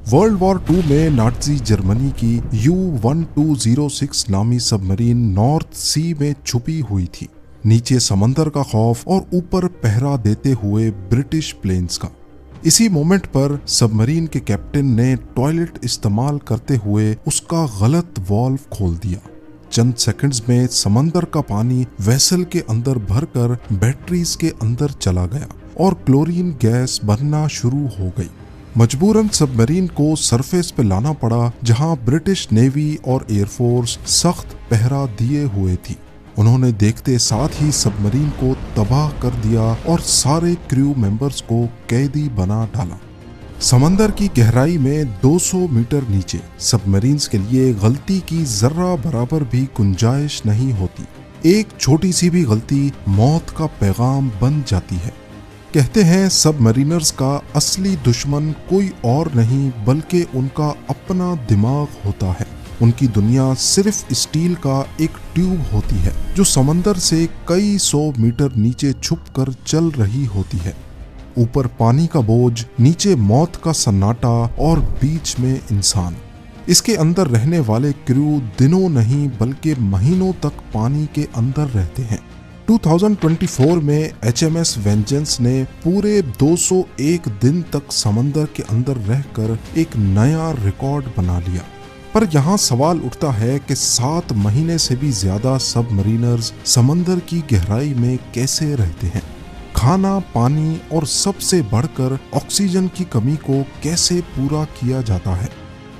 World war 2 में Nazi Germany की U-1206 नामी सबमरीन नॉर्थ सी में छुपी हुई थी। नीचे समंदर का खौफ और ऊपर पहरा देते हुए ब्रिटिश प्लेन्स का। इसी मोमेंट पर सबमरीन के कैप्टन ने टॉयलेट इस्तेमाल करते हुए उसका गलत वाल्व खोल दिया। चंद सेकंड्स में समंदर का पानी वेसल के अंदर भरकर बैटरीज के अंदर चला गया और क्लोरीन गैस बनना शुरू हो गई। मजबूरन सबमरीन को सरफेस पे लाना पड़ा, जहां ब्रिटिश नेवी और एयरफोर्स सख्त पहरा दिए हुए थी। उन्होंने देखते साथ ही सबमरीन को तबाह कर दिया और सारे क्रू मेंबर्स को कैदी बना डाला। समंदर की गहराई में 200 मीटर नीचे सबमरीन्स के लिए गलती की जर्रा बराबर भी गुंजाइश नहीं होती। एक छोटी सी भी गलती मौत का पैगाम बन जाती है। कहते हैं सबमरीनर्स का असली दुश्मन कोई और नहीं बल्कि उनका अपना दिमाग होता है। उनकी दुनिया सिर्फ स्टील का एक ट्यूब होती है जो समंदर से कई 100 मीटर नीचे छुपकर चल रही होती है। ऊपर पानी का बोझ, नीचे मौत का सन्नाटा और बीच में इंसान। इसके अंदर रहने वाले क्रू दिनों नहीं बल्कि महीनों तक पानी के अंदर रहते हैं। 2024 में HMS वेंजेंस ने पूरे 201 दिन तक समंदर के अंदर रहकर एक नया रिकॉर्ड बना लिया। पर यहाँ सवाल उठता है कि 7 महीने से भी ज्यादा सबमरीनर्स समंदर की गहराई में कैसे रहते हैं। खाना, पानी और सबसे बढ़कर ऑक्सीजन की कमी को कैसे पूरा किया जाता है।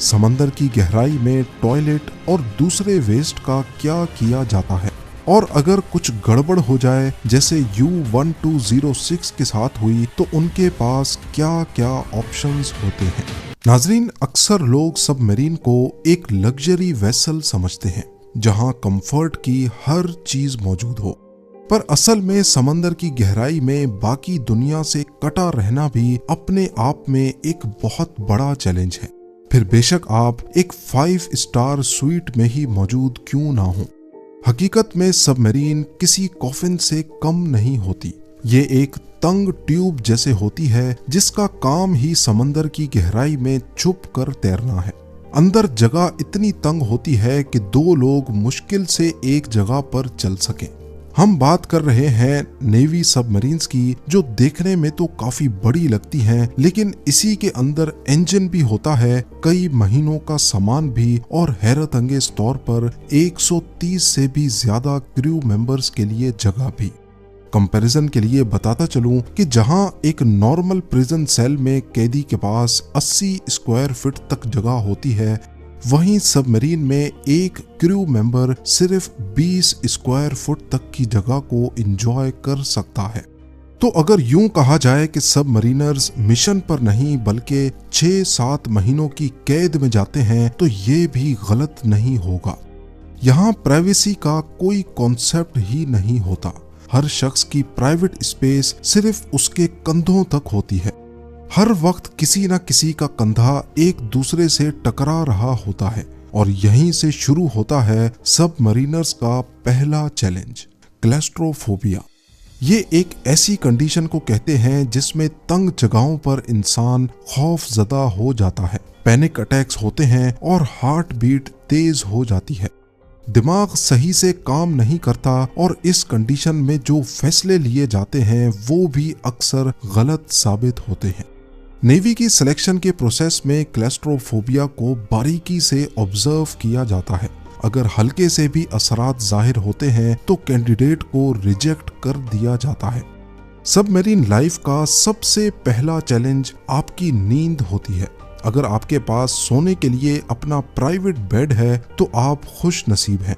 समंदर की गहराई में टॉयलेट और दूसरे वेस्ट का क्या किया जाता है, और अगर कुछ गड़बड़ हो जाए जैसे U-1206 के साथ हुई तो उनके पास क्या क्या ऑप्शंस होते हैं। नाजरीन, अक्सर लोग सबमरीन को एक लग्जरी वेसल समझते हैं जहां कंफर्ट की हर चीज मौजूद हो, पर असल में समंदर की गहराई में बाकी दुनिया से कटा रहना भी अपने आप में एक बहुत बड़ा चैलेंज है। फिर बेशक आप एक 5 स्टार स्वीट में ही मौजूद क्यों ना हो। हकीकत में सबमरीन किसी कॉफिन से कम नहीं होती। ये एक तंग ट्यूब जैसे होती है जिसका काम ही समंदर की गहराई में छुप कर तैरना है। अंदर जगह इतनी तंग होती है कि 2 लोग मुश्किल से एक जगह पर चल सकें। हम बात कर रहे हैं नेवी सबमरीन्स की, जो देखने में तो काफी बड़ी लगती हैं, लेकिन इसी के अंदर इंजन भी होता है, कई महीनों का सामान भी, और हैरत अंगेज तौर पर 130 से भी ज्यादा क्रू मेंबर्स के लिए जगह भी। कंपैरिजन के लिए बताता चलूं कि जहां एक नॉर्मल प्रिजन सेल में कैदी के पास 80 स्क्वायर फीट तक जगह होती है, वहीं सबमरीन में एक क्रू मेंबर सिर्फ 20 स्क्वायर फुट तक की जगह को एंजॉय कर सकता है। तो अगर यूं कहा जाए कि सबमरीनर्स मिशन पर नहीं बल्कि 6-7 महीनों की कैद में जाते हैं तो ये भी गलत नहीं होगा। यहाँ प्राइवेसी का कोई कॉन्सेप्ट ही नहीं होता। हर शख्स की प्राइवेट स्पेस सिर्फ उसके कंधों तक होती है। हर वक्त किसी न किसी का कंधा एक दूसरे से टकरा रहा होता है, और यहीं से शुरू होता है सबमरीनर्स का पहला चैलेंज, क्लैस्ट्रोफोबिया। ये एक ऐसी कंडीशन को कहते हैं जिसमें तंग जगहों पर इंसान खौफजदा हो जाता है, पैनिक अटैक्स होते हैं और हार्ट बीट तेज हो जाती है। दिमाग सही से काम नहीं करता, और इस कंडीशन में जो फैसले लिए जाते हैं वो भी अक्सर गलत साबित होते हैं। नेवी की सिलेक्शन के प्रोसेस में क्लैस्ट्रोफोबिया को बारीकी से ऑब्जर्व किया जाता है। अगर हल्के से भी असरात जाहिर होते हैं तो कैंडिडेट को रिजेक्ट कर दिया जाता है। सबमरीन लाइफ का सबसे पहला चैलेंज आपकी नींद होती है। अगर आपके पास सोने के लिए अपना प्राइवेट बेड है तो आप खुश नसीब हैं,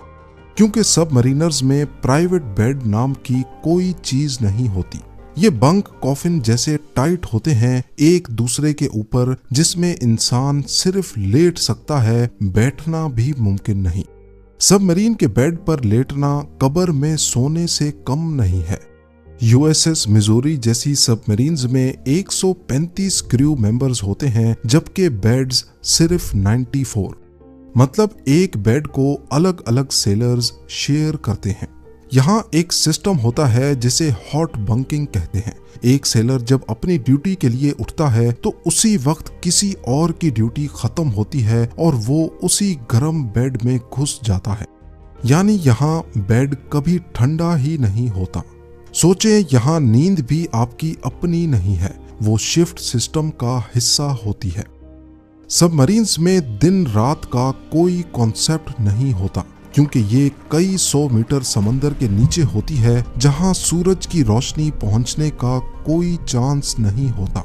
क्योंकि सबमरीनर्स में प्राइवेट बेड नाम की कोई चीज नहीं होती। ये बंक कॉफिन जैसे टाइट होते हैं एक दूसरे के ऊपर, जिसमें इंसान सिर्फ लेट सकता है, बैठना भी मुमकिन नहीं। सबमरीन के बेड पर लेटना कब्र में सोने से कम नहीं है। USS मिजोरी जैसी सबमरीन्स में 135 क्रू मेंबर्स होते हैं, जबकि बेड्स सिर्फ 94। मतलब एक बेड को अलग अलग सेलर्स शेयर करते हैं। यहाँ एक सिस्टम होता है जिसे हॉट बंकिंग कहते हैं। एक सेलर जब अपनी ड्यूटी के लिए उठता है तो उसी वक्त किसी और की ड्यूटी खत्म होती है और वो उसी गर्म बेड में घुस जाता है। यानी यहाँ बेड कभी ठंडा ही नहीं होता। सोचे, यहाँ नींद भी आपकी अपनी नहीं है, वो शिफ्ट सिस्टम का हिस्सा होती है। सबमरीन्स में दिन रात का कोई कॉन्सेप्ट नहीं होता, क्योंकि ये कई 100 मीटर समंदर के नीचे होती है, जहां सूरज की रोशनी पहुंचने का कोई चांस नहीं होता।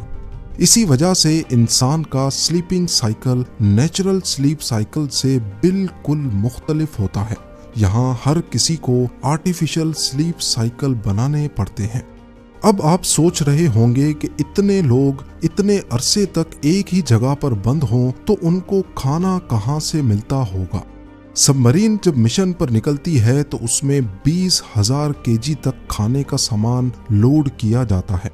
इसी वजह से इंसान का sleeping cycle natural sleep cycle से बिल्कुल मुख्तलिफ होता है। यहाँ हर किसी को आर्टिफिशियल स्लीप साइकिल बनाने पड़ते हैं। अब आप सोच रहे होंगे कि इतने लोग इतने अरसे तक एक ही जगह पर बंद हों तो उनको खाना कहाँ से मिलता होगा। सबमरीन जब मिशन पर निकलती है तो उसमें 20,000 केजी तक खाने का सामान लोड किया जाता है।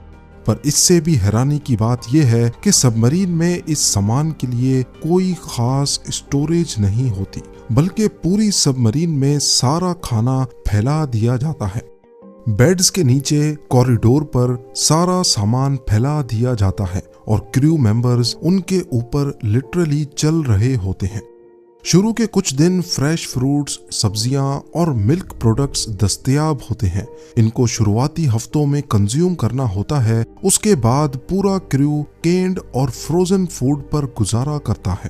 पर इससे भी हैरानी की बात यह है कि सबमरीन में इस सामान के लिए कोई खास स्टोरेज नहीं होती, बल्कि पूरी सबमरीन में सारा खाना फैला दिया जाता है। बेड्स के नीचे कॉरिडोर पर सारा सामान फैला दिया जाता है और क्रू मेंबर्स उनके ऊपर लिटरली चल रहे होते हैं। शुरू के कुछ दिन फ्रेश फ्रूट्स, सब्जियां और मिल्क प्रोडक्ट्स दस्तयाब होते हैं। इनको शुरुआती हफ्तों में कंज्यूम करना होता है। उसके बाद पूरा क्रू केन्ड और फ्रोजन फूड पर गुजारा करता है।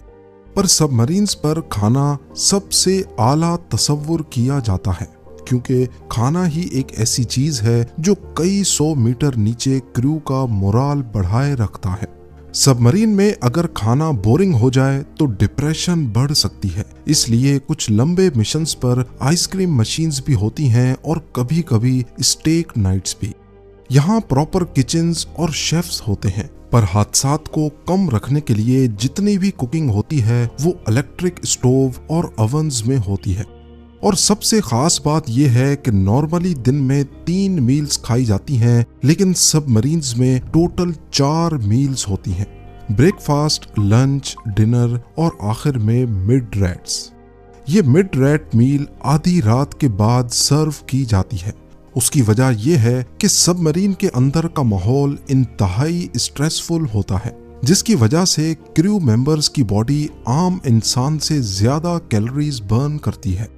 पर सबमरीन्स पर खाना सबसे आला तसव्वुर किया जाता है, क्योंकि खाना ही एक ऐसी चीज है जो कई 100 मीटर नीचे क्रू का मोराल बढ़ाए रखता है। सबमरीन में अगर खाना बोरिंग हो जाए तो डिप्रेशन बढ़ सकती है, इसलिए कुछ लंबे मिशंस पर आइसक्रीम मशीन्स भी होती हैं और कभी कभी स्टेक नाइट्स भी। यहाँ प्रॉपर किचन्स और शेफ्स होते हैं, पर हादसात को कम रखने के लिए जितनी भी कुकिंग होती है वो इलेक्ट्रिक स्टोव और ओवन्स में होती है। और सबसे खास बात यह है कि नॉर्मली दिन में 3 मील्स खाई जाती हैं, लेकिन सबमरीन्स में टोटल 4 मील्स होती हैं। ब्रेकफास्ट, लंच, डिनर और आखिर में मिड रेट्स। ये मिड रेट मील आधी रात के बाद सर्व की जाती है। उसकी वजह यह है कि सबमरीन के अंदर का माहौल इंतहाई स्ट्रेसफुल होता है, जिसकी वजह से क्रू मेंबर्स की बॉडी आम इंसान से ज्यादा कैलोरीज बर्न करती है।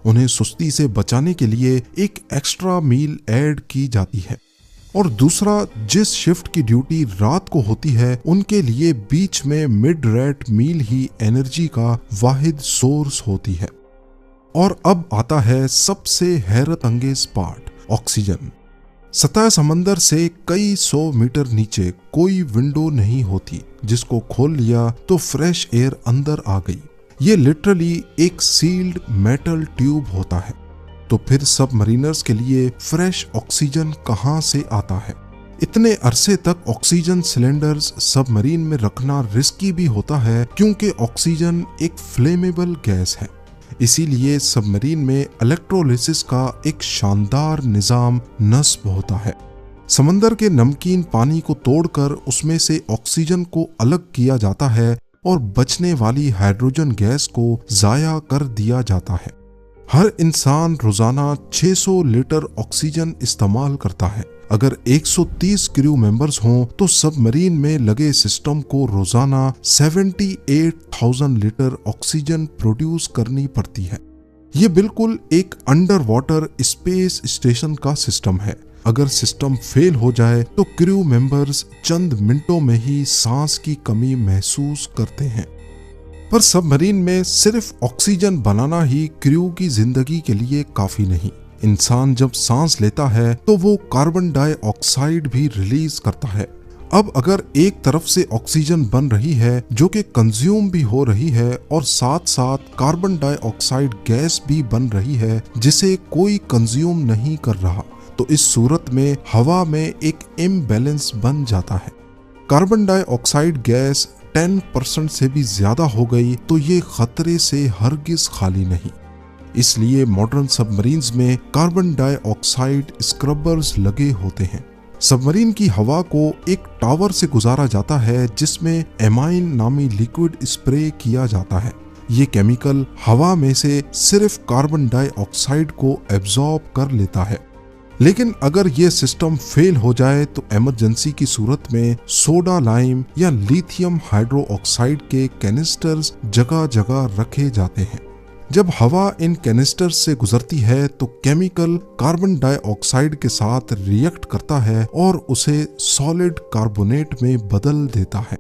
उन्हें सुस्ती से बचाने के लिए एक एक्स्ट्रा मील ऐड की जाती है। और दूसरा, जिस शिफ्ट की ड्यूटी रात को होती है उनके लिए बीच में मिड रेट मील ही एनर्जी का वाहिद सोर्स होती है। और अब आता है सबसे हैरत अंगेज पार्ट, ऑक्सीजन। सतह समंदर से कई 100 मीटर नीचे कोई विंडो नहीं होती, जिसको खोल लिया तो फ्रेश एयर अंदर आ गई। ये लिटरली एक सील्ड मेटल ट्यूब होता है। तो फिर सबमरीनर्स के लिए फ्रेश ऑक्सीजन कहां से आता है? इतने अरसे तक ऑक्सीजन सिलेंडर्स सबमरीन में रखना रिस्की भी होता है, क्योंकि ऑक्सीजन एक फ्लेमेबल गैस है। इसीलिए सबमरीन में इलेक्ट्रोलिसिस का एक शानदार निजाम नस्ब होता है। समंदर के नमकीन पानी को तोड़कर उसमें से ऑक्सीजन को अलग किया जाता है और बचने वाली हाइड्रोजन गैस को जाया कर दिया जाता है। हर इंसान रोजाना 600 लीटर ऑक्सीजन इस्तेमाल करता है। अगर 130 क्रू मेंबर्स हों तो सबमरीन में लगे सिस्टम को रोजाना 78,000 लीटर ऑक्सीजन प्रोड्यूस करनी पड़ती है। ये बिल्कुल एक अंडर वाटर स्पेस स्टेशन का सिस्टम है। अगर सिस्टम फेल हो जाए तो क्रू मेंबर्स चंद मिनटों में ही सांस की कमी महसूस करते हैं। पर सबमरीन में सिर्फ ऑक्सीजन बनाना ही क्रू की जिंदगी के लिए काफी नहीं। इंसान जब सांस लेता है तो वो कार्बन डाइऑक्साइड भी रिलीज करता है। अब अगर एक तरफ से ऑक्सीजन बन रही है जो कि कंज्यूम भी हो रही है और साथ साथ कार्बन डाइऑक्साइड गैस भी बन रही है जिसे कोई कंज्यूम नहीं कर रहा, तो इस सूरत में हवा में एक इम्बैलेंस बन जाता है। कार्बन डाइऑक्साइड गैस 10% से भी ज्यादा हो गई तो ये खतरे से हरगिज खाली नहीं। इसलिए मॉडर्न सबमरीन्स में कार्बन डाइऑक्साइड स्क्रबर्स लगे होते हैं। सबमरीन की हवा को एक टावर से गुजारा जाता है जिसमें एमाइन नामी लिक्विड स्प्रे किया जाता है। ये केमिकल हवा में से सिर्फ कार्बन डाइऑक्साइड को एब्जॉर्ब कर लेता है। लेकिन अगर ये सिस्टम फेल हो जाए तो इमरजेंसी की सूरत में सोडा लाइम या लिथियम हाइड्रोक्साइड के कैनिस्टर्स जगह जगह रखे जाते हैं। जब हवा इन कैनिस्टर्स से गुजरती है तो केमिकल कार्बन डाइऑक्साइड के साथ रिएक्ट करता है और उसे सॉलिड कार्बोनेट में बदल देता है।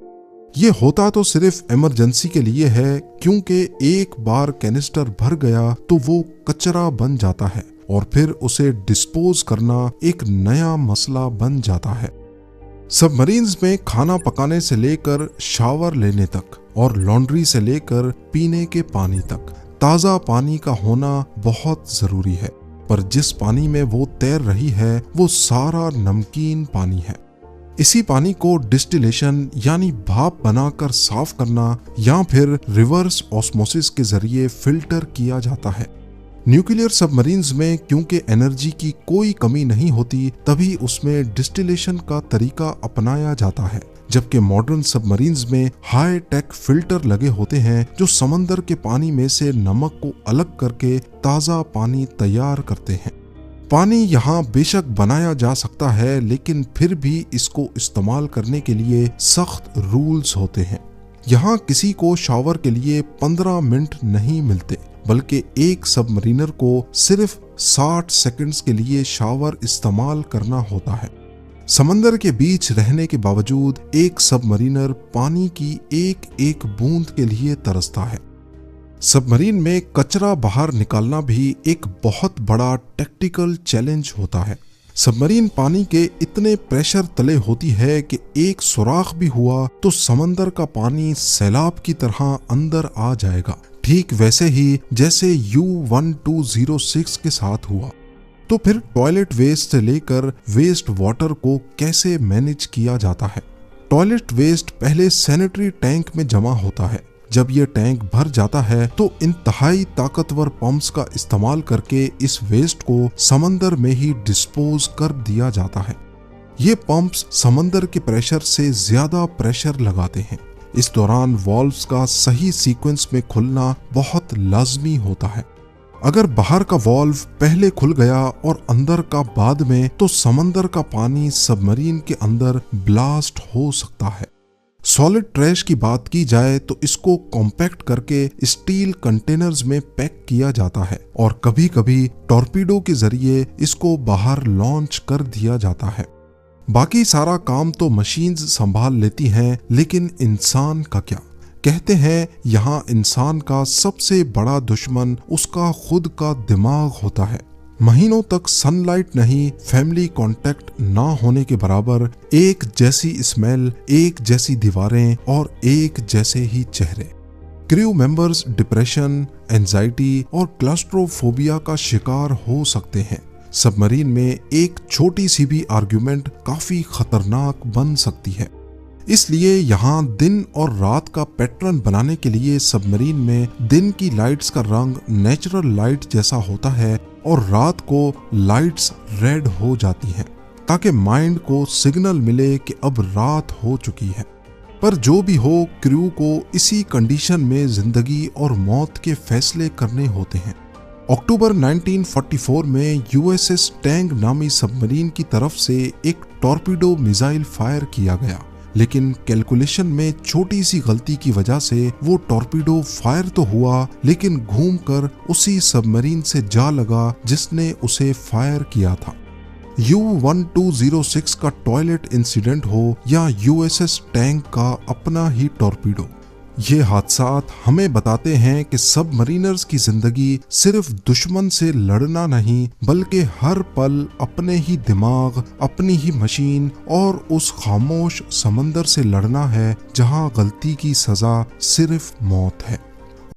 ये होता तो सिर्फ इमरजेंसी के लिए है, क्योंकि एक बार कैनिस्टर भर गया तो वो कचरा बन जाता है और फिर उसे डिस्पोज करना एक नया मसला बन जाता है। सबमरीन्स में खाना पकाने से लेकर शावर लेने तक और लॉन्ड्री से लेकर पीने के पानी तक ताज़ा पानी का होना बहुत ज़रूरी है, पर जिस पानी में वो तैर रही है वो सारा नमकीन पानी है। इसी पानी को डिस्टिलेशन यानी भाप बनाकर साफ करना या फिर रिवर्स ऑस्मोसिस के जरिए फिल्टर किया जाता है। न्यूक्लियर सबमरीन्स में क्योंकि एनर्जी की कोई कमी नहीं होती, तभी उसमें डिस्टिलेशन का तरीका अपनाया जाता है, जबकि मॉडर्न सबमरीन्स में हाई टेक फिल्टर लगे होते हैं जो समंदर के पानी में से नमक को अलग करके ताज़ा पानी तैयार करते हैं। पानी यहाँ बेशक बनाया जा सकता है, लेकिन फिर भी इसको इस्तेमाल करने के लिए सख्त रूल्स होते हैं। यहाँ किसी को शावर के लिए 15 मिनट नहीं मिलते, बल्कि एक सबमरीनर को सिर्फ 60 सेकंड्स के लिए शावर इस्तेमाल करना होता है। समंदर के बीच रहने के बावजूद एक सबमरीनर पानी की एक एक बूंद के लिए तरसता है। सबमरीन में कचरा बाहर निकालना भी एक बहुत बड़ा टेक्निकल चैलेंज होता है। सबमरीन पानी के इतने प्रेशर तले होती है कि एक सुराख भी हुआ तो समंदर का पानी सैलाब की तरह अंदर आ जाएगा, ठीक वैसे ही जैसे U1206 के साथ हुआ। तो फिर टॉयलेट वेस्ट से लेकर वेस्ट वाटर को कैसे मैनेज किया जाता है? टॉयलेट वेस्ट पहले सैनिटरी टैंक में जमा होता है। जब ये टैंक भर जाता है तो इंतहाई ताकतवर पंप्स का इस्तेमाल करके इस वेस्ट को समंदर में ही डिस्पोज कर दिया जाता है। ये पंप्स समंदर के प्रेशर से ज्यादा प्रेशर लगाते हैं। इस दौरान वॉल्व्स का सही सीक्वेंस में खुलना बहुत लाजमी होता है। अगर बाहर का वॉल्व पहले खुल गया और अंदर का बाद में, तो समंदर का पानी सबमरीन के अंदर ब्लास्ट हो सकता है। सॉलिड ट्रैश की बात की जाए तो इसको कॉम्पैक्ट करके स्टील कंटेनर्स में पैक किया जाता है और कभी कभी टॉर्पीडो के जरिए इसको बाहर लॉन्च कर दिया जाता है। बाकी सारा काम तो मशीन्स संभाल लेती हैं, लेकिन इंसान का क्या? कहते हैं यहाँ इंसान का सबसे बड़ा दुश्मन उसका खुद का दिमाग होता है। महीनों तक सनलाइट नहीं, फैमिली कांटेक्ट ना होने के बराबर, एक जैसी स्मेल, एक जैसी दीवारें और एक जैसे ही चेहरे। क्रू मेंबर्स डिप्रेशन, एंजाइटी और क्लास्ट्रोफोबिया का शिकार हो सकते हैं। सबमरीन में एक छोटी सी भी आर्ग्यूमेंट काफी खतरनाक बन सकती है। इसलिए यहाँ दिन और रात का पैटर्न बनाने के लिए सबमरीन में दिन की लाइट्स का रंग नेचुरल लाइट जैसा होता है और रात को लाइट्स रेड हो जाती हैं, ताकि माइंड को सिग्नल मिले कि अब रात हो चुकी है। पर जो भी हो, क्रू को इसी कंडीशन में जिंदगी और मौत के फैसले करने होते हैं। अक्टूबर 1944 में USS टैंग नामी सबमरीन की तरफ से एक टॉर्पीडो मिसाइल फायर किया गया, लेकिन कैलकुलेशन में छोटी सी गलती की वजह से वो टॉर्पीडो फायर तो हुआ, लेकिन घूमकर उसी सबमरीन से जा लगा जिसने उसे फायर किया था। U1206 का टॉयलेट इंसिडेंट हो या USS टैंक का अपना ही टॉर्पीडो, ये हादसात हमें बताते हैं कि सबमरीनर्स की जिंदगी सिर्फ दुश्मन से लड़ना नहीं, बल्कि हर पल अपने ही दिमाग, अपनी ही मशीन और उस खामोश समंदर से लड़ना है जहां गलती की सजा सिर्फ मौत है।